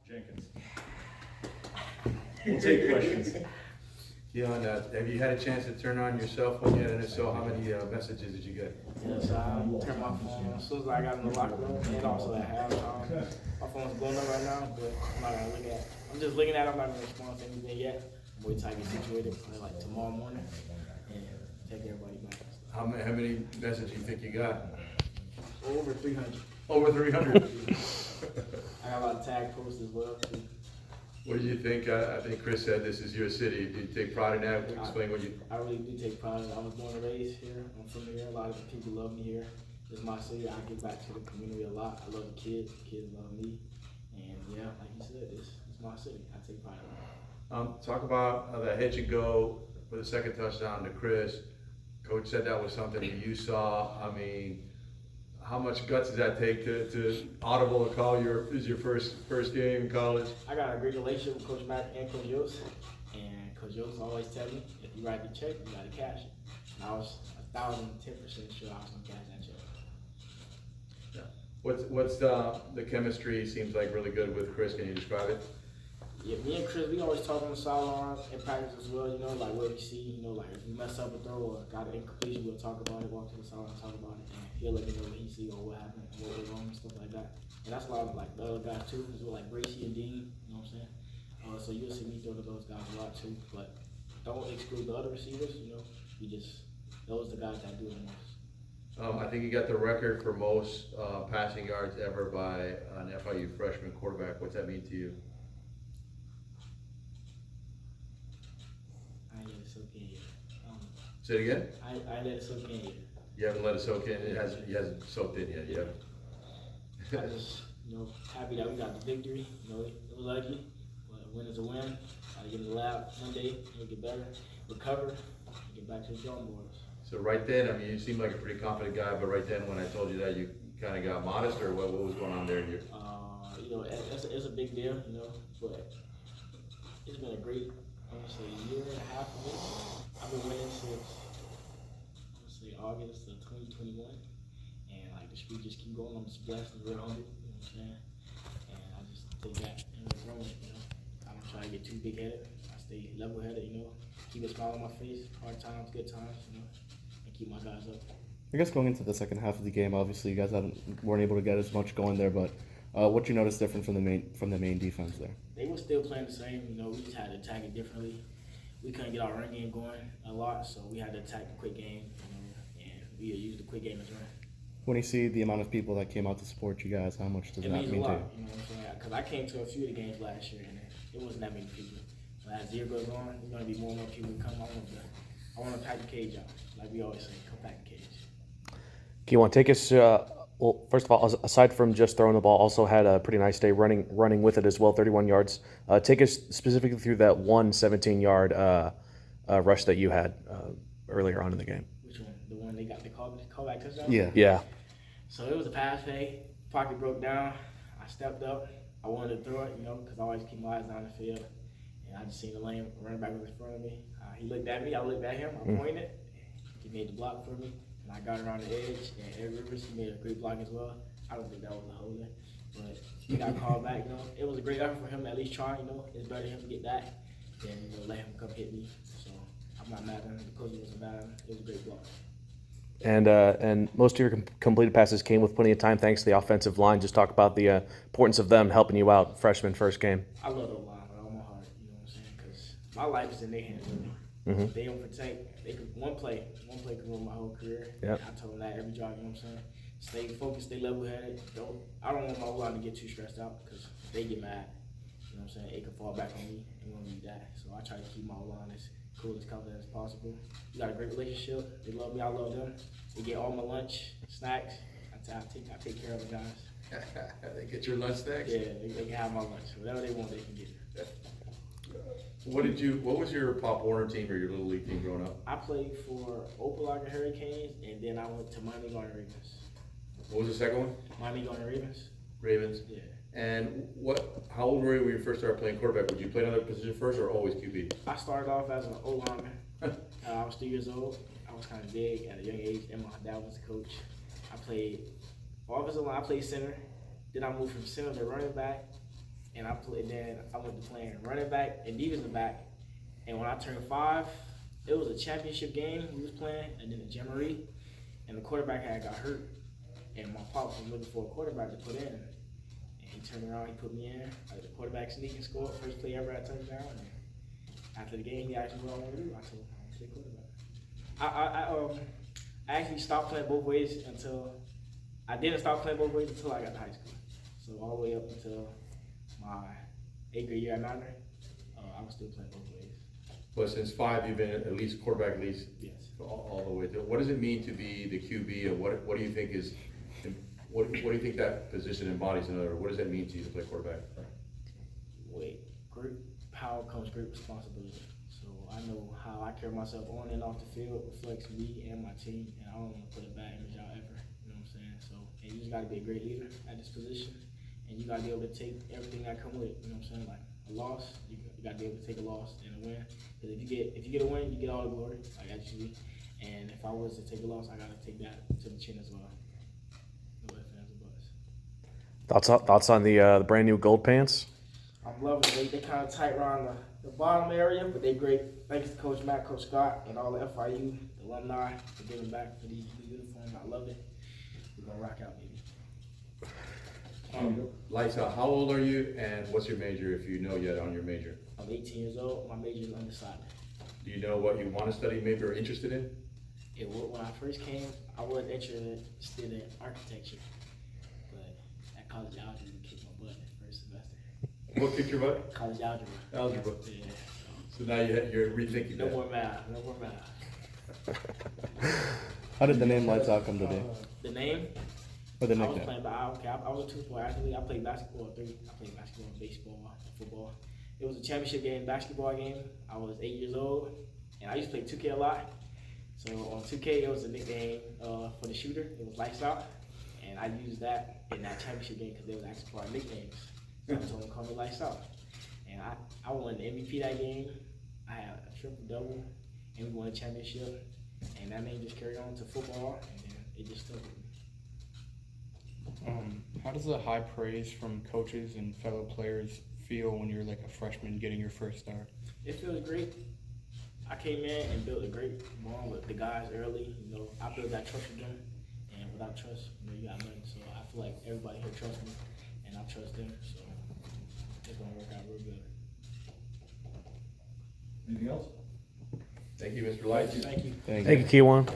Jenkins. We'll take questions. Keyone, have you had a chance to turn on your cell phone yet? And if so, how many messages did you get? Yes, I turned my phone on as soon as I got in the locker room, and also at halftime. My phone's blowing up right now, but I'm not gonna look at it. I'm just looking at it. I'm not gonna respond to anything yet. I'm waiting till I get situated, probably like tomorrow morning, and take everybody back. How many messages do you think you got? Over 300. Over 300. I got a lot of tag posts as well, too. What do you think? I think Chris said this is your city. Do you take pride in that? Explain what you... I really do take pride in it. I was born and raised here. I'm from here. A lot of the people love me here. It's my city. I give back to the community a lot. I love the kids. The kids love me. And yeah, like you said, it's my city. I take pride in it. Talk about the hitch and go for the second touchdown to Chris. Coach said that was something that you saw. I mean, how much guts does that take to audible to call your first game in college? I got a great relationship with Coach Matt and Coach Yost. And Coach Yost always tell me, if you write the check, you gotta cash it. And I was 1,010% sure I was gonna cash that check. Yeah. What's the chemistry seems like really good with Chris? Can you describe it? Yeah, me and Chris, we always talk on the sideline in practice as well, you know, like what we see, you know, like if we mess up a throw or got an incompletion, we'll talk about it, walk to the sideline, talk about it, and he'll let me know what he see or what happened, and what went wrong and stuff like that. And that's a lot of like the other guys too, as well, like Gracie and Dean, you know what I'm saying? So you'll see me throw to those guys a lot too, but don't exclude the other receivers, you know, those are the guys that do it the most. I think you got the record for most passing yards ever by an FIU freshman quarterback. What's that mean to you? I ain't let it soak in yet. Say it again? I ain't let it soak in yet. You haven't let it soak in. It hasn't soaked in yet. Yeah. I just, you know, happy that we got the victory. You know, it was ugly, but a win is a win. Gotta get in the lab Monday, get better, recover, and get back to the drawing boards. So right then, I mean, you seem like a pretty confident guy, but right then when I told you that, you kind of got modest, or what was going on there? You know, it's a big deal, you know, but it's been a great, I'm gonna say, year and a half for me. I've been winning since, I'm gonna say, August of 2021, and like the streak just keep going. I'm just blessed and real humble, you know what I'm saying? And I just take that and run with it, you know. I don't try to get too big headed. I stay level headed, you know, keep a smile on my face, hard times, good times, you know, and keep my guys up. I guess going into the second half of the game, obviously you guys weren't able to get as much going there, but what you noticed different from the Maine defense there? They were still playing the same, you know, we just had to attack it differently. We couldn't get our run game going a lot, so we had to attack the quick game, you know, and we used the quick game as run. When you see the amount of people that came out to support you guys, how much does that mean to you? It means a lot, you know what I'm saying? Because I came to a few of the games last year, and it wasn't that many people. But as the year goes on, there's going to be more and more people who come. I want to pack the cage out, like we always say, come pack the cage. Keyone, take us. Well, first of all, aside from just throwing the ball, also had a pretty nice day running with it as well, 31 yards. Take us specifically through that 17-yard rush that you had earlier on in the game. Which one? The one they got the callback touchdown? Yeah. Yeah. So it was a pass fake. Pocket broke down. I stepped up. I wanted to throw it, you know, because I always keep my eyes down the field. And I just seen the lane running back was in front of me. He looked at me. I looked at him. I pointed. He made the block for me. And I got around the edge. And Ed Rivers, he made a great block as well. I don't think that was a holder. But he got called back, you know. It was a great effort for him to at least try, you know. It's better for him to get that than, you know, let him come hit me. So I'm not mad at him. The coach wasn't mad at him. It was a great block. And most of your completed passes came with plenty of time thanks to the offensive line. Just talk about the importance of them helping you out freshman first game. I love the line with all my heart, you know what I'm saying? Because my life is in their hands, really. Mm-hmm. They don't protect. They could one play could ruin my whole career. Yep. I told them that every job, you know what I'm saying? Stay focused, stay level-headed. I don't want my line to get too stressed out because if they get mad, you know what I'm saying? It could fall back on me and want me that. So I try to keep my line as cool, as confident as possible. We got a great relationship. They love me. I love them. They get all my lunch, snacks. I take care of the guys. They get your lunch snacks? Yeah, they can have my lunch. Whatever they want, they can get it. What was your Pop Warner team or your Little League team growing up? I played for Opelika Hurricanes, and then I went to Miami Garden Ravens. What was the second one? Miami Garden Ravens? Ravens. Yeah. And how old were you when you first started playing quarterback? Would you play another position first or always QB? I started off as an O-lineman. I was 3 years old. I was kind of big at a young age, and my dad was a coach. I played offensive line. I played center. Then I moved from center to running back. and then I went to playing running back and defensive back. And when I turned 5, it was a championship game we was playing, and then the Jamboree, and the quarterback had got hurt, and my pops was looking for a quarterback to put in, and he turned around, he put me in. The quarterback sneak and scored, first play ever at touchdown. And after the game, he asked me what I want to do. I told him I want to play quarterback. I actually stopped playing both ways until I didn't stop playing both ways until I got to high school. So all the way up until my 8th grade year at Manor, I was still playing both ways. But since 5, you've been at least quarterback, at least Yes. all the way through. What does it mean to be the QB, and what do you think is, what do you think that position embodies? In other words, what does that mean to you to play quarterback? Great power comes great responsibility. So I know how I carry myself on and off the field reflects me and my team, and I don't want to put a bad image out ever. You know what I'm saying? So, and you just got to be a great leader at this position, and you got to be able to take everything that come with it. You know what I'm saying? Like a loss, you got to be able to take a loss and a win. Because if you get a win, you get all the glory, like actually. And if I was to take a loss, I got to take that to the chin as well. No ifs, ands, or buts. Thoughts on the brand new gold pants? I'm loving it. They kind of tight around the bottom area, but they great. Thanks to Coach Matt, Coach Scott, and all the FIU alumni for giving back for these new uniforms. I love it. We're gonna rock out, baby. Lights out, how old are you, and what's your major, if you know yet on your major? I'm 18 years old. My major is undecided. Do you know what you want to study, maybe, or interested in? When I first came, I was interested in architecture, but that college algebra kicked my butt first semester. What kicked your butt? College algebra. Algebra. Yeah. So now you're rethinking No that. more math. No more math. How did the name Lights Out come to be? The name? Or the I was nickname? playing, I was a two-sport athlete. I played basketball 3. I played basketball, baseball, football. It was a championship game, basketball game. I was 8 years old, and I used to play 2K a lot. So on 2K, it was a nickname for the shooter. It was Lights Out, and I used that in that championship game because they was asking for our nicknames. So I told them to call me Lights Out, and I won the MVP that game. I had a triple-double, and we won a championship. And that name just carried on to football, and then it just stuck with me. How does the high praise from coaches and fellow players feel when you're like a freshman getting your first start? It feels great. I came in and built a great bond with the guys early. You know, I built that trust with them, and without trust, you got nothing. So I feel like everybody here trusts me, and I trust them. So it's gonna work out real good. Anything else? Thank you, Mr. Lights. Thank you. Thank you. Thank you, Keyone.